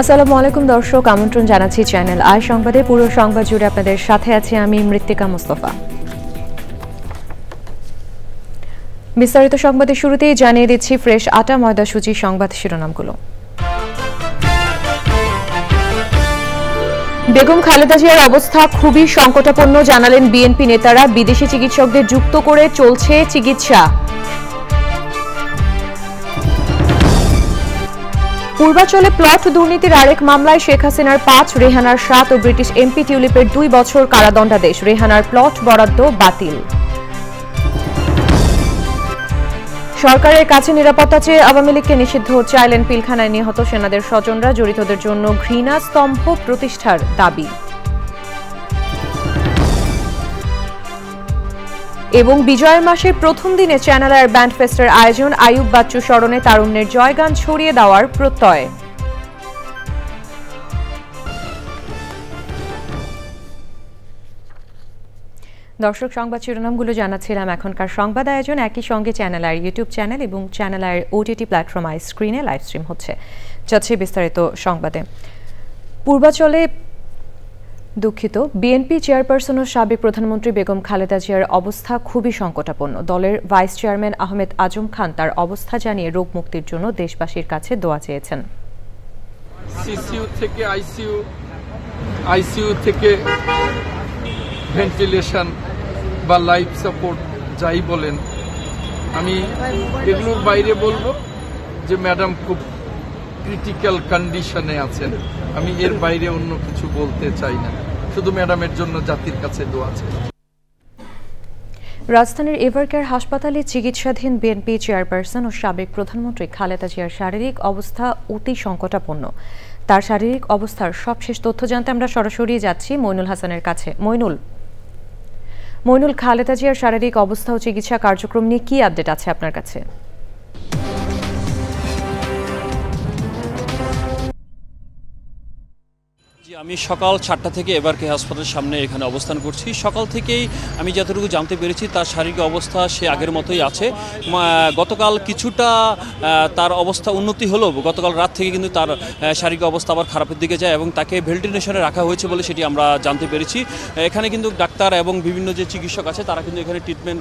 আসসালামু আলাইকুম দর্শক, আমন্ত্রণ জানাচ্ছি চ্যানেল আই সংবাদে। পুরো সংবাদ জুড়ে আপনাদের সাথে আছি আমি মৃত্তিকা মুস্তফা। বিস্তারিত সংবাদের শুরুতেই জানিয়ে দিচ্ছি ফ্রেশ আটা ময়দা সূচি সংবাদ শিরোনামগুলো। বেগম খালেদা জিয়ার অবস্থা খুবই সংকটাপন্ন জানালেন বিএনপি নেতারা। বিদেশি চিকিৎসকদের যুক্ত করে চলছে চিকিৎসা। পূর্বাচলে প্লট দুর্নীতির আরেক মামলায় শেখ হাসিনার ৫, রেহানার ৭ ও ব্রিটিশ এমপি টিউলিপের ২ বছর কারাদণ্ডাদেশ। রেহানার প্লট বরাদ্দ বাতিল। সরকারের কাছে নিরাপত্তা চেয়ে আওয়ামী লীগকে নিষিদ্ধ চাইলেন পিলখানায় নিহত সেনাদের স্বজনরা। জড়িতদের জন্য ঘৃণা স্তম্ভ প্রতিষ্ঠার দাবি। এবং বিজয়ের মাসের প্রথম দিনে চ্যানেল আইয়ের ব্যান্ড ফেস্টের আয়োজন। আইয়ুব বাচ্চু স্মরণে তারুণ্যের জয়গান ছড়িয়ে দেওয়ার প্রত্যয়। দর্শক, সংবাদ শিরোনামগুলো জানাচ্ছিলাম। এখনকার সংবাদ আয়োজন একই সঙ্গে চ্যানেল আইয়ের ইউটিউব চ্যানেল এবং চ্যানেল আইয়ের ওটিটি প্ল্যাটফর্ম আই স্ক্রিনে লাইভ স্ট্রিম হচ্ছে। যাচ্ছে বিস্তারিত সংবাদে। পূর্বাচলে বিএনপি চেয়ারপারসন ও সাবেক প্রধানমন্ত্রী বেগম খালেদা জিয়ার অবস্থা খুবই সংকটাপন্ন। দলের ভাইস চেয়ারম্যান আহমেদ আজম খান তার অবস্থা জানিয়ে রোগ মুক্তির জন্য দেশবাসীর কাছে দোয়া চেয়েছেন। সিসিইউ থেকে আইসিইউ থেকে ভেন্টিলেশন বা লাইফ সাপোর্ট যাই বলেন, আমি এগুলোর বাইরে বলবো যে ম্যাডাম খুব ক্রিটিক্যাল কন্ডিশনে আছেন। আমি এর বাইরে অন্য কিছু বলতে চাই না, শুধু ম্যাডামের জন্য জাতির কাছে দোয়া চাই। রাজধানীর এভারকেয়ার হাসপাতালে চিকিৎসাধীন বিএনপি চেয়ারপারসন ও সাবেক প্রধানমন্ত্রী খালেদা জিয়ার শারীরিক অবস্থা অতি সংকটাপন্ন। তার শারীরিক অবস্থার সবশেষ তথ্য জানতে আমরা সরাসরি যাচ্ছি মইনুল হাসানের কাছে। মইনুল, খালেদা জিয়ার শারীরিক অবস্থা ও চিকিৎসা কার্যক্রম নিয়ে কি আপডেট আছে আপনার কাছে? আমি সকাল 7টা থেকে এভারকেয়ার হাসপাতালের সামনে এখানে অবস্থান করছি। সকাল থেকেই আমি যতটুকু জানতে পেরেছি তার শারীরিক অবস্থা সে আগের মতোই আছে। গতকাল কিছুটা তার অবস্থা উন্নতি হলেও গতকাল রাত থেকে কিন্তু তার শারীরিক অবস্থা আবার খারাপের দিকে যায় এবং তাকে ভেন্টিলেশনে রাখা হয়েছে বলে সেটি আমরা জানতে পেরেছি। এখানে কিন্তু ডাক্তার এবং বিভিন্ন যে চিকিৎসক আছে তারা কিন্তু এখানে ট্রিটমেন্ট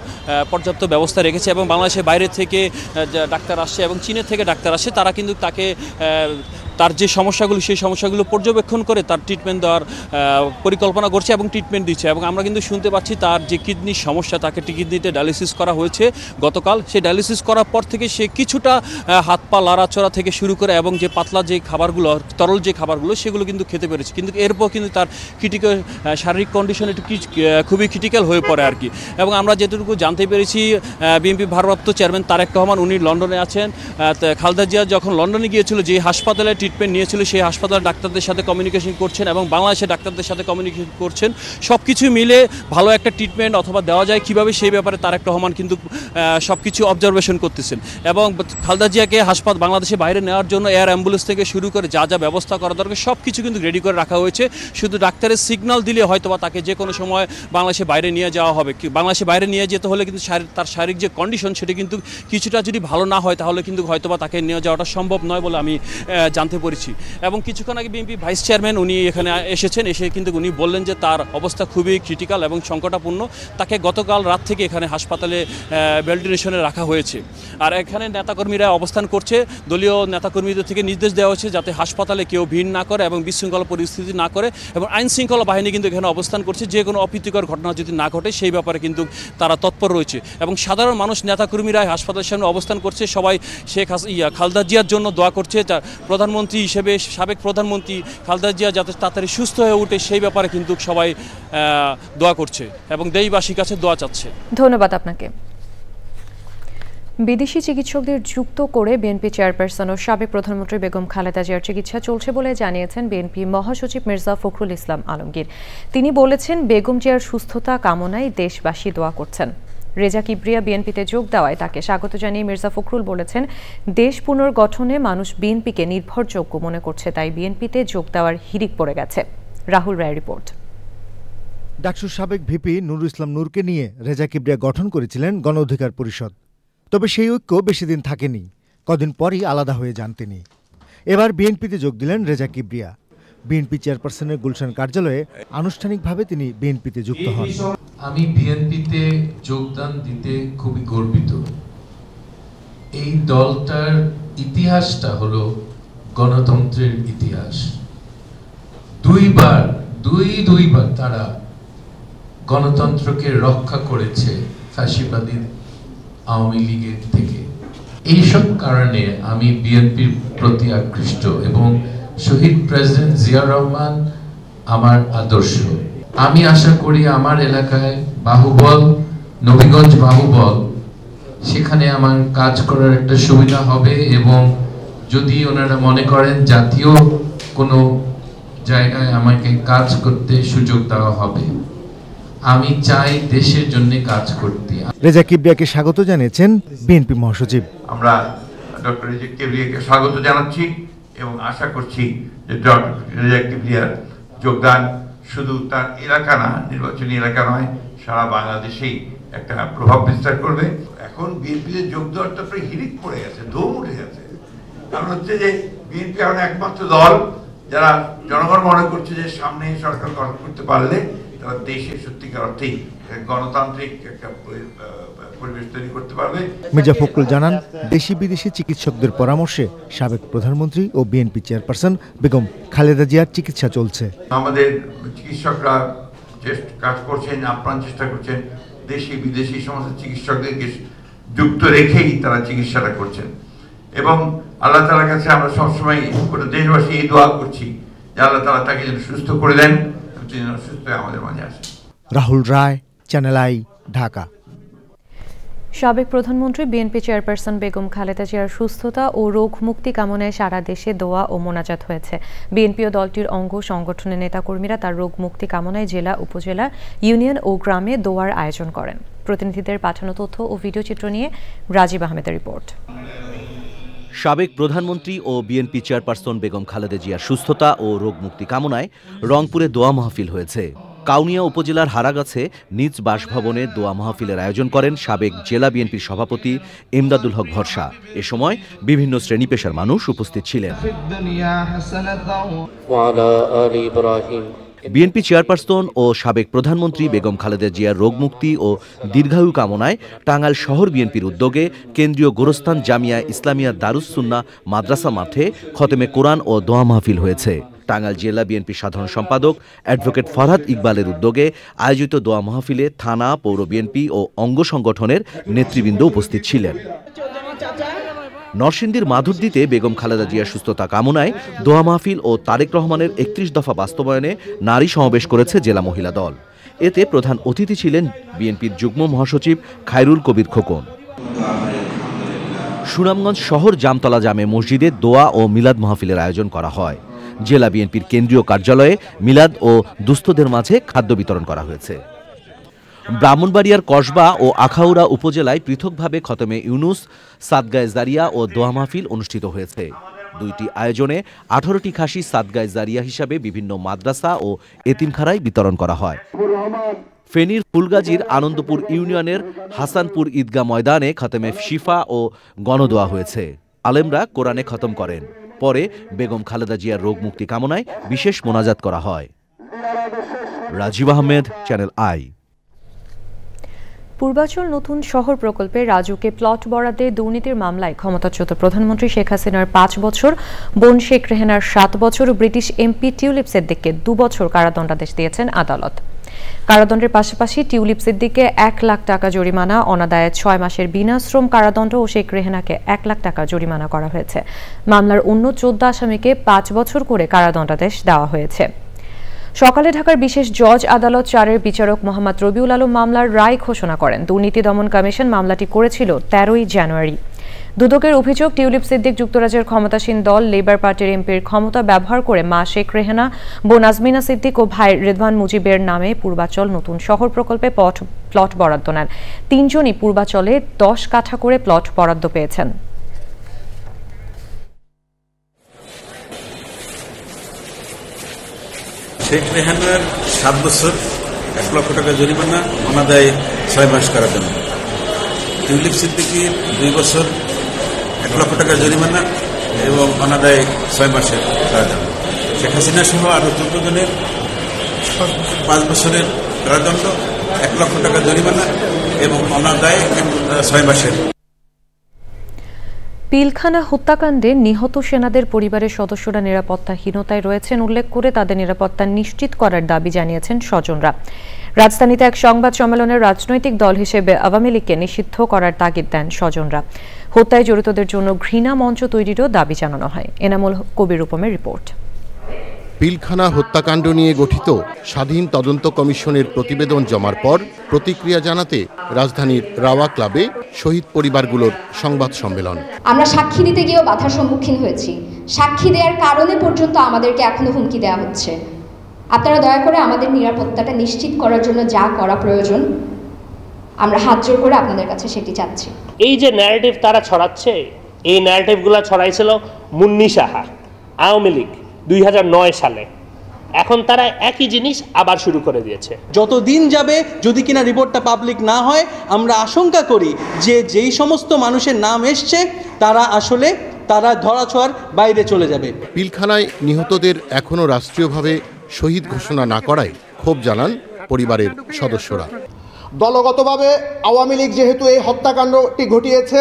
পর্যাপ্ত ব্যবস্থা রেখেছে এবং বাংলাদেশের বাইরে থেকে ডাক্তার আসছে এবং চীনের থেকে ডাক্তার আসছে। তারা কিন্তু তাকে তার যে সমস্যাগুলো সেই সমস্যাগুলো পর্যবেক্ষণ করে তার ট্রিটমেন্ট দেওয়ার পরিকল্পনা করছে এবং ট্রিটমেন্ট দিচ্ছে। এবং আমরা কিন্তু শুনতে পাচ্ছি তার যে কিডনির সমস্যা, তাকে কিডনিতে ডায়ালিসিস করা হয়েছে গতকাল। সেই ডায়ালিসিস করার পর থেকে সে কিছুটা হাত পা লড়াচড়া থেকে শুরু করে এবং যে পাতলা যে খাবারগুলো, তরল যে খাবারগুলো সেগুলো কিন্তু খেতে পেরেছে। কিন্তু এরপর কিন্তু তার ক্রিটিক্যাল শারীরিক কন্ডিশন একটু খুবই ক্রিটিক্যাল হয়ে পড়ে আর কি। এবং আমরা যেটুকু জানতে পেরেছি বিএনপি ভারপ্রাপ্ত চেয়ারম্যান তারেক রহমান উনি লন্ডনে আছেন। খালেদা জিয়া যখন লন্ডনে গিয়েছিল, যে হাসপাতালে ট্রিটমেন্ট নিয়েছিল সেই হাসপাতালের ডাক্তারদের সাথে কমিউনিকেশন করছেন এবং বাংলাদেশের ডাক্তারদের সাথে কমিউনিকেশন করছেন। সব কিছু মিলে ভালো একটা ট্রিটমেন্ট অথবা দেওয়া যায় কীভাবে সেই ব্যাপারে তারেক রহমান কিন্তু সব কিছু অবজারভেশন করতেছেন। এবং খালেদা জিয়াকে বাংলাদেশের বাইরে নেওয়ার জন্য এয়ার অ্যাম্বুলেন্স থেকে শুরু করে যা যা ব্যবস্থা করা দরকার সব কিছু কিন্তু রেডি করে রাখা হয়েছে। শুধু ডাক্তারের সিগন্যাল দিলে হয়তোবা তাকে যে কোনো সময় বাংলাদেশের বাইরে নিয়ে যাওয়া হবে। বাংলাদেশের বাইরে নিয়ে যেতে হলে কিন্তু তার শারীরিক যে কন্ডিশন সেটি কিন্তু কিছুটা যদি ভালো না হয় তাহলে কিন্তু হয়তোবা তাকে নিয়ে যাওয়াটা সম্ভব নয় বলে আমি জানতে পেরেছি। এবং কিছুক্ষণ আগে বিএনপি ভাইস চেয়ারম্যান উনি এখানে এসেছেন, এসে কিন্তু উনি বললেন যে তার অবস্থা খুবই ক্রিটিক্যাল এবং সংকটাপন্ন। তাকে গতকাল রাত থেকে এখানে হাসপাতালে ভেন্টিলেশনে রাখা হয়েছে। আর এখানে নেতাকর্মীরা অবস্থান করছে, দলীয় নেতাকর্মীদের থেকে নির্দেশ দেওয়া হয়েছে যাতে হাসপাতালে কেউ ভিড় না করে এবং বিশৃঙ্খলা পরিস্থিতি না করে। এবং আইন শৃঙ্খলা বাহিনী কিন্তু এখানে অবস্থান করছে, যে কোনো অপ্রীতিকর ঘটনা যদি না ঘটে সেই ব্যাপারে কিন্তু তারা তৎপর রয়েছে। এবং সাধারণ মানুষ, নেতাকর্মীরা হাসপাতালের সামনে অবস্থান করছে, সবাই খালেদা জিয়ার জন্য দোয়া করছে। প্রধানমন্ত্রী হিসেবে সাবেক প্রধানমন্ত্রী খালেদা জিয়া যাতে তাড়াতাড়ি সুস্থ হয়ে ওঠে সেই ব্যাপারে কিন্তু সবাই দোয়া করছে এবং দেশবাসীর কাছে দোয়া চাচ্ছে। ধন্যবাদ আপনাকে। বিদেশি চিকিৎসকদের যুক্ত করে বিএনপি চেয়ারপারসন ও সাবেক প্রধানমন্ত্রী বেগম খালেদা জিয়ার চিকিৎসা চলছে বলে জানিয়েছেন বিএনপি মহাসচিব মির্জা ফখরুল ইসলাম আলমগীর। তিনি বলেছেন, বেগম জিয়ার সুস্থতা কামনায় দেশবাসী দোয়া করছেন। রেজা কিবরিয়া বিএনপিতে যোগ দেওয়ায় তাকে স্বাগত জানিয়ে মির্জা ফখরুল বলেছেন, দেশ পুনর্গঠনে মানুষ বিএনপিকে নির্ভরযোগ্য মনে করছে, তাই বিএনপিতে যোগ দেওয়ার হিড়িক পড়ে গেছে। রাহুল রায় রিপোর্ট। ডাকসুর সাবেক ভিপি নুরুল ইসলাম নূরকে নিয়ে রেজা কিবরিয়া গঠন করেছিলেন গণ অধিকার পরিষদ। তবে সেই ঐক্য বেশি দিন থাকেনি, কদিন পরই আলাদা হয়ে যান তিনি। এবার বিএনপিতে যোগ দিলেন রেজা কিবরিয়া। বিএনপি চেয়ারপারসনের গুলশান কার্যালয়ে আনুষ্ঠানিকভাবে তিনি বিএনপিতে যুক্ত হন। আমি বিএনপিতে যোগদান দিতে খুবই গর্বিত। এই দলটার ইতিহাসটা হলো গণতন্ত্রের ইতিহাস। দুইবার তারা গণতন্ত্রকে রক্ষা করেছে ফ্যাসিবাদী আওয়ামী লীগের থেকে। এইসব কারণে আমি বিএনপির প্রতি আকৃষ্ট এবং শহীদ প্রেসিডেন্ট জিয়া রহমান আমার আদর্শ। আমি আশা করি আমার এলাকায় বাহুবল, নবীগঞ্জ বাহুবল, সেখানে আমার কাজ করার একটা সুবিধা হবে এবং যদি ওনারা মনে করেন জাতীয় কোনো জায়গায় আমাকে কাজ করতে সুযোগ দেওয়া হবে, আমি চাই দেশের জন্য কাজ করতে। রেজা কিবরিয়াকে স্বাগত জানিয়েছেন বিএনপি মহাসচিব। আমরা ডক্টর রেজা কিবরিয়াকে স্বাগত জানাচ্ছি এবং আশা করছি যে ডক্টর রেজা কিবরিয়ার যোগদান শুধু তার এলাকা না, নির্বাচনী এলাকা নয়, সারা বাংলাদেশেই একটা প্রভাব বিস্তার করবে। এখন বিএনপিতে যোগ দেওয়ার তো প্রায় হিড়িক পড়ে গেছে, ধুম উঠে গেছে। কারণ হচ্ছে যে বিএনপি এখন একমাত্র দল যারা জনগণ মনে করছে যে সামনে সরকার গঠন করতে পারলে তারা দেশের সত্যিকার অর্থেই গণতান্ত্রিক একটা পরিবেশ তৈরি করতে পারবে। মির্জা ফখরুল জানান, দেশি বিদেশি চিকিৎসকদের পরামর্শে সাবেক প্রধানমন্ত্রী ও বিএনপি চেয়ারপারসন বেগম খালেদা জিয়ার চিকিৎসা চলছে। আমাদের চিকিৎসকরা কাজ করছেন, আপ্রাণ চেষ্টা করছেন, দেশি বিদেশি সমস্ত চিকিৎসকদেরকে যুক্ত রেখেই তারা চিকিৎসাটা করছেন এবং আল্লাহ তাআলার কাছে আমরা সবসময় পুরো দেশবাসী এই দোয়া করছি যে আল্লাহ তাআলা তাকে যেন সুস্থ করে দেন, যেন সুস্থ হয়ে আমাদের মাঝে আসে। রাহুল রায়, চ্যানেল আই, ঢাকা। সাবেক প্রধানমন্ত্রী বিএনপি চেয়ারপারসন বেগম খালেদা জিয়ার সুস্থতা ও রোগ মুক্তি কামনায় সারা দেশে দোয়া ও মোনাজাত হয়েছে। বিএনপি ও দলটির অঙ্গ সংগঠনের নেতাকর্মীরা তার রোগ মুক্তি কামনায় জেলা, উপজেলা, ইউনিয়ন ও গ্রামে দোয়ার আয়োজন করেন। প্রতিনিধিদের পাঠানো তথ্য ও ভিডিও চিত্র নিয়ে রাজীব আহমেদের রিপোর্ট। সাবেক প্রধানমন্ত্রী ও বিএনপি চেয়ারপারসন বেগম খালেদা জিয়ার সুস্থতা ও রোগ মুক্তি কামনায় রংপুরে দোয়া মাহফিল হয়েছে। কাউনিয়া উপজেলার হারাগাছে নিজ বাসভবনে দোয়া মাহফিলের আয়োজন করেন সাবেক জেলা বিএনপির সভাপতি ইমদাদুল হক ভরসা। এ সময় বিভিন্ন শ্রেণী পেশার মানুষ উপস্থিত ছিলেন। বিএনপি চেয়ারপারসন ও সাবেক প্রধানমন্ত্রী বেগম খালেদা জিয়ার রোগমুক্তি ও দীর্ঘায়ু কামনায় টাঙ্গাইল শহর বিএনপির উদ্যোগে কেন্দ্রীয় গোরস্তান জামিয়া ইসলামিয়া দারুস সুন্নাহ মাদ্রাসা মাঠে খতেমে কোরআন ও দোয়া মাহফিল হয়েছে। টাঙ্গাইল জেলা বিএনপির সাধারণ সম্পাদক অ্যাডভোকেট ফরহাদ ইকবালের উদ্যোগে আয়োজিত দোয়া মাহফিলে থানা, পৌর বিএনপি ও অঙ্গ সংগঠনের নেতৃবৃন্দ উপস্থিত ছিলেন। নরসিংদীর মাধুরদীতে বেগম খালেদা জিয়ার সুস্থতা কামনায় দোয়া মাহফিল ও তারেক রহমানের ৩১ দফা বাস্তবায়নে নারী সমাবেশ করেছে জেলা মহিলা দল। এতে প্রধান অতিথি ছিলেন বিএনপির যুগ্ম মহাসচিব খায়রুল কবির খোকন। সুনামগঞ্জ শহর জামতলা জামে মসজিদে দোয়া ও মিলাদ মাহফিলের আয়োজন করা হয়। জেলা বিএনপির কেন্দ্রীয় কার্যালয়ে মিলাদ ও দুস্থদের মাঝে খাদ্য বিতরণ করা হয়েছে। ব্রাহ্মণবাড়িয়ার কসবা ও আখাউড়া উপজেলায় পৃথকভাবে খতমে ইউনুস, সাদগায়ে জারিয়া ও দোয়া মাহফিল অনুষ্ঠিত হয়েছে। দুইটি আয়োজনে 18টি খাসি সাদগায়ে জারিয়া হিসাবে বিভিন্ন মাদ্রাসা ও এতিমখানায় বিতরণ করা হয়। ফেনীর ফুলগাজীর আনন্দপুর ইউনিয়নের হাসানপুর ঈদগাহ ময়দানে খতমে শিফা ও গণদোয়া হয়েছে। আলেমরা কোরআনে খতম করেন। পরে বেগম খালেদা জিয়ার রোগ মুক্তি কামনায় বিশেষ মোনাজাত করা হয়। Rajib Ahmed, Channel i. পূর্বাচল নতুন শহর প্রকল্পে রাজুকে প্লট বরাদ্দে দুর্নীতির মামলায় ক্ষমতাচ্যুত প্রধানমন্ত্রী শেখ হাসিনার 5 বছর, বোন শেখ রেহেনার 7 বছর ও ব্রিটিশ এমপি টিউলিপ সিদ্দিককে 2 বছর কারাদণ্ডাদেশ দিয়েছেন আদালত। কারাদণ্ডের পাশাপাশি টিউলিপ সিদ্দিককে 1 লাখ টাকা জরিমানা, অনাদায়ে 6 মাসের বিনাশ্রম কারাদণ্ড ও শেখ রেহেনাকে 1 লাখ টাকা জরিমানা করা হয়েছে। মামলার অন্য 14 আসামিকে 5 বছর করে কারাদণ্ডাদেশ দেওয়া হয়েছে। সকালে ঢাকার বিশেষ জজ আদালত 4-এর বিচারক মোহাম্মদ রবিউল আলম মামলার রায় ঘোষণা করেন। দুর্নীতি দমন কমিশন মামলাটি করেছিল 13ই জানুয়ারি। দুদকের অভিযোগ, টিউলিপ সিদ্দিক যুক্তরাজ্যের ক্ষমতাসীন দল লেবার পার্টির এমপির ক্ষমতা ব্যবহার করে মা শেখ রেহানা, বোন নাজমিনা সিদ্দিক ও ভাই রেদওয়ান মুজিবের নামে পূর্বাচল নতুন শহর প্রকল্পে প্লট বরাদ্দ নেন। 3 জনই পূর্বাচলে 10 কাঠা করে প্লট বরাদ্দ পেয়েছেন। শেখ রেহানার 7 বছর 1 লক্ষ টাকা জরিমানা, অনাদায় 6 মাস কারাদণ্ড। টিউলিপ সিদ্দিকির 2 বছর 1 লক্ষ টাকা জরিমানা এবং অনাদায় 6 মাসের কারাদণ্ড। শেখ হাসিনা সহ আরো 14 জনের 5 বছরের কারাদণ্ড, 1 লক্ষ টাকা জরিমানা এবং অনাদায় 6 মাসের। পিলখানা হত্যাকাণ্ডে নিহত সেনাদের পরিবারের সদস্যরা নিরাপত্তাহীনতায় রয়েছেন উল্লেখ করে তাদের নিরাপত্তা নিশ্চিত করার দাবি জানিয়েছেন স্বজনরা। রাজধানীতে এক সংবাদ সম্মেলনে রাজনৈতিক দল হিসেবে আওয়ামী লীগকে নিষিদ্ধ করার তাগিদ দেন স্বজনরা। হত্যায় জড়িতদের জন্য ঘৃণা মঞ্চ তৈরিরও দাবি জানানো হয়। এনামুল কবির রূপমের রিপোর্ট। পিলখানা হত্যাকাণ্ড নিয়ে গঠিত স্বাধীন তদন্ত কমিশনের প্রতিবেদন জমার পর প্রতিক্রিয়া জানাতে রাজধানীর রাওয়া ক্লাবে শহীদ পরিবারগুলোর সংবাদ সম্মেলন। আমরা সাক্ষী দিতে গিয়েও বাধার সম্মুখীন হয়েছি। সাক্ষী দেওয়ার কারণে পর্যন্ত আমাদেরকে এখনো হুমকি দেওয়া হচ্ছে। আপনারা দয়া করে আমাদের নিরাপত্তাটা নিশ্চিত করার জন্য যা করা প্রয়োজন আমরা হাত জোড় করে আপনাদের কাছে সেটি চাচ্ছি। এই যে ন্যারেটিভ তারা ছড়াচ্ছে, এই ন্যারেটিভগুলো ছড়াইছিল মুন্নি সাহা, আওয়ামী লীগ 2009 সালে। এখন তারা একই জিনিস আবার শুরু করে দিয়েছে। যতদিন যাবে যদি কিনা রিপোর্টটা পাবলিক না হয়, আমরা আশঙ্কা করি যে যেই সমস্ত মানুষের নাম এসছে তারা ধরাছোঁয়ার বাইরে চলে যাবে। পিলখানায় নিহতদের এখনও রাষ্ট্রীয়ভাবে শহীদ ঘোষণা না করায় ক্ষোভ জানান পরিবারের সদস্যরা। দলগতভাবে আওয়ামী লীগ যেহেতু এই হত্যাকাণ্ডটি ঘটিয়েছে,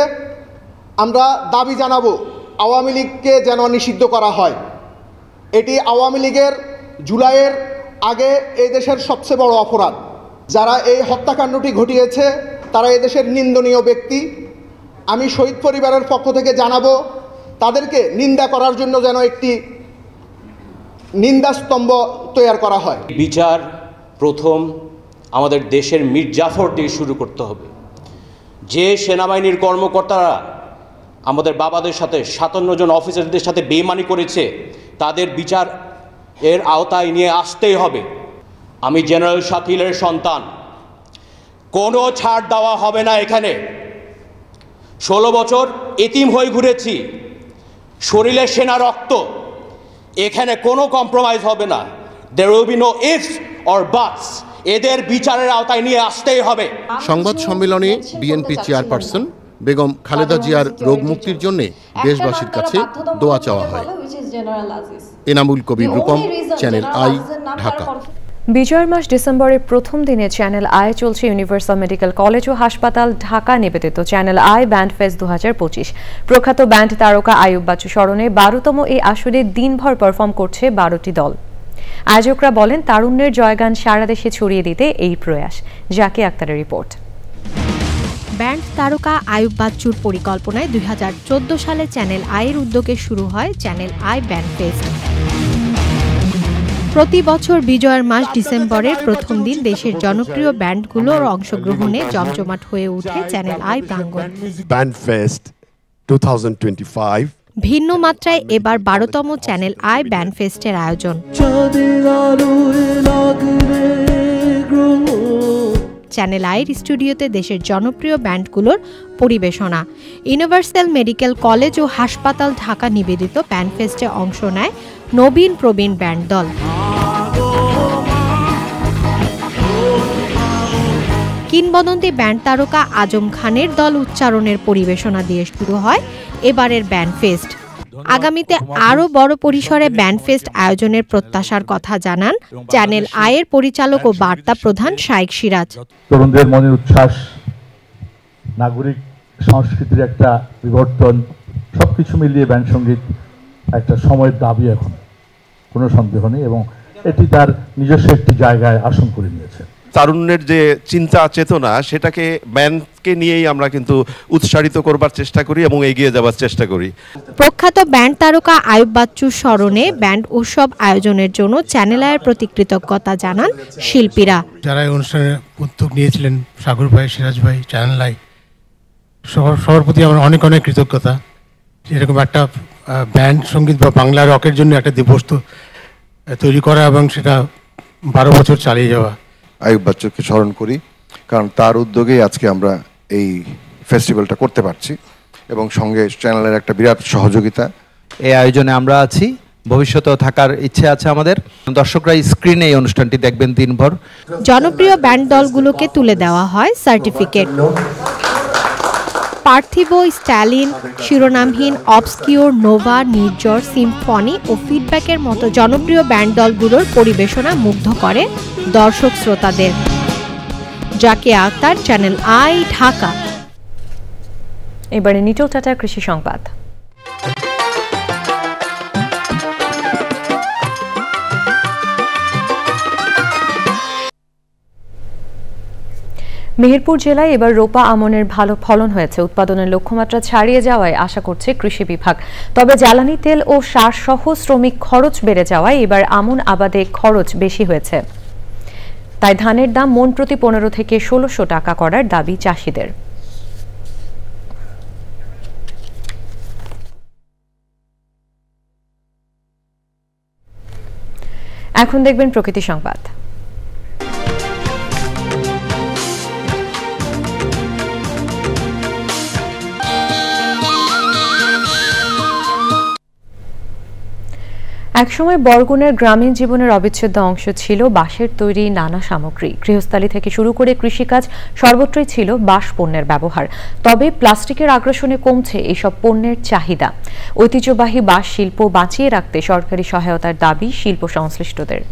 আমরা দাবি জানাবো আওয়ামী লীগকে যেন নিষিদ্ধ করা হয়। এটি আওয়ামী লীগের জুলাইয়ের আগে এই দেশের সবচেয়ে বড় অপরাধ। যারা এই হত্যাকাণ্ডটি ঘটিয়েছে তারা এদেশের নিন্দনীয় ব্যক্তি। আমি শহীদ পরিবারের পক্ষ থেকে জানাবো তাদেরকে নিন্দা করার জন্য যেন একটি নিন্দাস্তম্ভ তৈরি করা হয়। বিচার প্রথম আমাদের দেশের মীর জাফর দিয়ে শুরু করতে হবে। যে সেনাবাহিনীর কর্মকর্তারা আমাদের বাবাদের সাথে 57 জন অফিসারদের সাথে বেইমানি করেছে তাদের বিচার এর আওতায় নিয়ে আসতেই হবে। আমি জেনারেল শাকিলের সন্তান, কোনো ছাড় দেওয়া হবে না। এখানে 16 বছর এতিম হয়ে ঘুরেছি, শরীরে সেনা রক্ত, এখানে কোনো কম্প্রোমাইজ হবে না। There will be no ifs or buts. এদের বিচারের আওতায় নিয়ে আসতেই হবে। সংবাদ সম্মেলনে বিএনপি চেয়ারপারসন বেগম খালেদা জিয়ার রোগ মুক্তির জন্য দেশবাসীর কাছে দোয়া চাওয়া হয়। Enamul Kabir Rupam, channel I, Dhaka. বিজয়ের মাস ডিসেম্বরের প্রথম দিনে চ্যানেল আই চলছে ইউনিভার্সাল মেডিকেল কলেজ ও হাসপাতাল ঢাকা নিবেদিত চ্যানেল আই ব্যান্ড ফেস্ট 2025। প্রখ্যাত ব্যান্ড তারকা আইয়ুব বাচ্চু স্মরণে 12তম এই আসরে দিনভর পারফর্ম করছে 12টি দল। আয়োজকরা বলেন তারুণ্যের জয়গান সারা দেশে ছড়িয়ে দিতে এই প্রয়াস। জাকি আক্তারের রিপোর্ট। ব্যান্ড তারকা আইয়ুব বাচ্চুর পরিকল্পনায় 2014 সালে চ্যানেল আইয়ের উদ্যোগে শুরু হয় চ্যানেল আই ব্যান্ড ফেস্ট। প্রতি বছর বিজয়ের মাস ডিসেম্বরের প্রথম দিন দেশের জনপ্রিয় ব্যান্ডগুলোর অংশগ্রহণে জমজমাট হয়ে ওঠে চ্যানেল আই প্রাঙ্গণ। ব্যান্ড ফেস্ট 2025 ভিন্ন মাত্রায় এবার 12তম চ্যানেল আই ব্যান্ড ফেস্টের আয়োজন। চ্যানেল আইয়ের স্টুডিওতে দেশের জনপ্রিয় ব্যান্ডগুলোর পরিবেশনা। ইউনিভার্সাল মেডিকেল কলেজ ও হাসপাতাল ঢাকা নিবেদিত ব্যান্ড ফেস্টে অংশ নেয় নবীন প্রবীণ ব্যান্ড দল। কিংবদন্তি ব্যান্ড তারকা আজম খানের দল উচ্চারণের পরিবেশনা দিয়ে শুরু হয় এবারের ব্যান্ড ফেস্ট। আগামীতে আরও বড় পরিসরে ব্যান্ড ফেস্ট আয়োজনের প্রত্যাশার কথা জানান চ্যানেল আইয়ের পরিচালক ও বার্তা প্রধান শাইখ সিরাজ। তরুণদের মনের উচ্ছ্বাস, নাগরিক সংস্কৃতির একটা বিবর্তন, সবকিছু মিলিয়ে ব্যান্ড সঙ্গীত একটা সময়ের দাবি, এখন কোনো সন্দেহ নেই, এবং এটি তার নিজস্ব একটি জায়গায় আসন করে নিয়েছে। তারুণ্যের যে চিন্তা চেতনা সেটাকে ব্যান্ডকে নিয়েই আমরা কিন্তু উৎসাহিত করবার চেষ্টা করি এবং এগিয়ে যাবার চেষ্টা করি। প্রখ্যাত ব্যান্ড তারকা আয়ুব বাচ্চুর স্মরণে ব্যান্ড উৎসব আয়োজনের জন্য চ্যানেল আইয়ের প্রতি কৃতজ্ঞতা জানান শিল্পীরা। যারা এই অনুষ্ঠানে উদ্যোগ নিয়েছিলেন, সাগর ভাই, সিরাজ ভাই, চ্যানেল আই, সবার প্রতি আমার অনেক অনেক কৃতজ্ঞতা। এরকম একটা ব্যান্ড সঙ্গীত বা বাংলা রকের জন্য একটা দিবস তৈরি করা এবং সেটা 12 বছর চালিয়ে যাওয়া। আয়ুব বাচ্চুকে স্মরণ করি, কারণ তার উদ্যোগেই আজকে আমরা এই ফেস্টিভ্যালটা করতে পারছি এবং সঙ্গে চ্যানেলের একটা বিরাট সহযোগিতা। এই আয়োজনে আমরা আছি, ভবিষ্যতেও থাকার ইচ্ছে আছে আমাদের। দর্শকরা স্ক্রিনে এই অনুষ্ঠানটি দেখবেন দিনভর। জনপ্রিয় ব্যান্ড দলগুলোকে তুলে দেওয়া হয় certificate. Parthiv, Stalin, Shironamhin, Obscure, Nova, Nirjhor, Symphony ও ফিডব্যাকের মতো জনপ্রিয় ব্যান্ড দলগুলোর পরিবেশনা মুগ্ধ করে দর্শক শ্রোতাদের। Zakia Akter, channel I, Dhaka. এবারে নিটল টাটার কৃষি সংবাদ। মেহেরপুর জেলায় এবার রোপা আমনের ভালো ফলন হয়েছে। উৎপাদনের লক্ষ্যমাত্রা ছাড়িয়ে যাওয়ায় আশা করছে কৃষি বিভাগ। তবে জ্বালানি তেল ও সার সহ শ্রমিক খরচ বেড়ে যাওয়ায় এবার আমন আবাদে খরচ বেশি হয়েছে। তাই ধানের দাম মন প্রতি 15 থেকে 1600 টাকা করার দাবি চাষিদের। এখন দেখবেন প্রকৃতি সংবাদ। একসময় বরগুনার গ্রামীণ জীবনের অবিচ্ছেদ্য অংশ ছিল বাঁশের তৈরি নানা সামগ্রী। গৃহস্থালী থেকে শুরু করে কৃষিকাজ সর্বত্রই ছিল বাঁশ পণ্যের ব্যবহার। তবে প্লাস্টিকের আগ্রাসনে কমছে এসব পণ্যের চাহিদা। ঐতিহ্যবাহী বাঁশ শিল্প বাঁচিয়ে রাখতে সরকারি সহায়তার দাবি শিল্প সংশ্লিষ্টদের।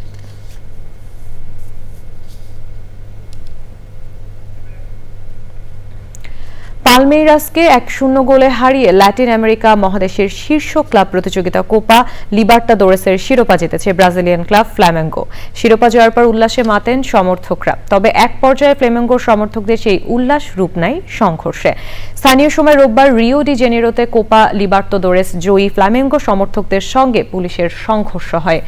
পালমেইরাসকে 1-0 গোলে হারিয়ে ল্যাটিন আমেরিকা মহাদেশের শীর্ষ ক্লাব প্রতিযোগিতা কোপা লিবার্টাদোরেসের শিরোপা জিতেছে ব্রাজিলিয়ান ক্লাব ফ্ল্যামেঙ্গো। শিরোপা জয়ের পর উল্লাসে মাতেন সমর্থকরা। তবে এক পর্যায়ে ফ্ল্যামেঙ্গোর সমর্থকদের সেই উল্লাস রূপ নেয় সংঘর্ষে। স্থানীয় সময় রোববার রিও ডি জেনেরোতে কোপা লিবার্টাদোরেস জয়ী ফ্ল্যামেঙ্গো সমর্থকদের সঙ্গে পুলিশের সংঘর্ষ হয়।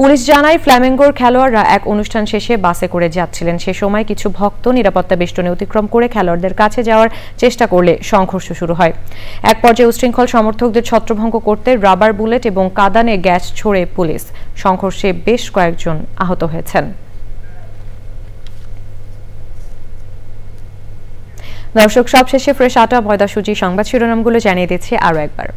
পুলিশ জানায় ফ্ল্যামেঙ্গোর খেলোয়াড়রা এক অনুষ্ঠান শেষে বাসে করে যাচ্ছিলেন। সে সময় কিছু ভক্ত নিরাপত্তা বেষ্টনী অতিক্রম করে খেলোয়াড়দের কাছে যাওয়ার চেষ্টা করলে সংঘর্ষ শুরু হয়। এক পর্যায়ে উশৃঙ্খল সমর্থকদের ছত্রভঙ্গ করতে রাবার বুলেট এবং কাঁদানে গ্যাস ছোড়ে পুলিশ। সংঘর্ষে বেশ কয়েকজন আহত হয়েছেন। দর্শক, সবশেষে ফ্রেশ আটা, ময়দা, সুজি সংবাদ শিরোনামগুলো জানিয়ে দিচ্ছে আরো একবার।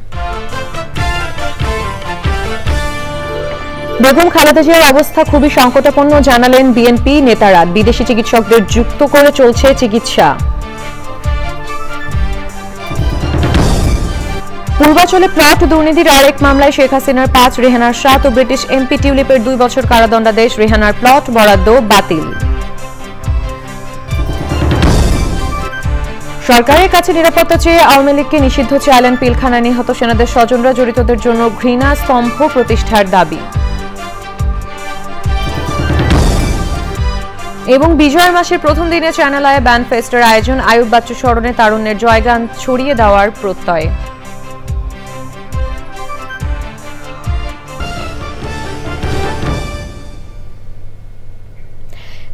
বেগম খালেদা জিয়ার অবস্থা খুবই সংকটাপন্ন জানালেন বিএনপি নেতারা। বিদেশি চিকিৎসকদের যুক্ত করে চলছে চিকিৎসা। পূর্বাঞ্চলে প্লট দুর্নীতির আরেক মামলায় শেখ হাসিনার 5, রেহানার 7 ও ব্রিটিশ এমপি টিউলিপের 2 বছর কারাদণ্ডাদেশ। রেহানার প্লট বরাদ্দ বাতিল। সরকারের কাছে নিরাপত্তা চেয়ে আওয়ামী লীগকে নিষিদ্ধ চাইলেন পিলখানায় নিহত সেনাদের স্বজনরা। জড়িতদের জন্য ঘৃণা স্তম্ভ প্রতিষ্ঠার দাবি। এবং বিজয়ের মাসের প্রথম দিনে চ্যানেল আই ব্যান্ড ফেস্টের আয়োজন। আয়ুব বাচ্চু স্মরণে তারুণ্যের জয়গান ছড়িয়ে দেওয়ার প্রত্যয়।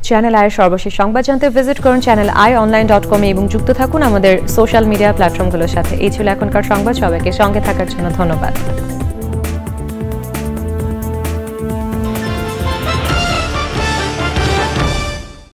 চ্যানেল আইয়ের সর্বশেষ সংবাদ জানতে ভিজিট করুন channelionline.com এবং যুক্ত থাকুন আমাদের সোশ্যাল মিডিয়া প্ল্যাটফর্মগুলোর সাথে। এই ছিল এখনকার সংবাদ। সবাইকে সঙ্গে থাকার জন্য ধন্যবাদ।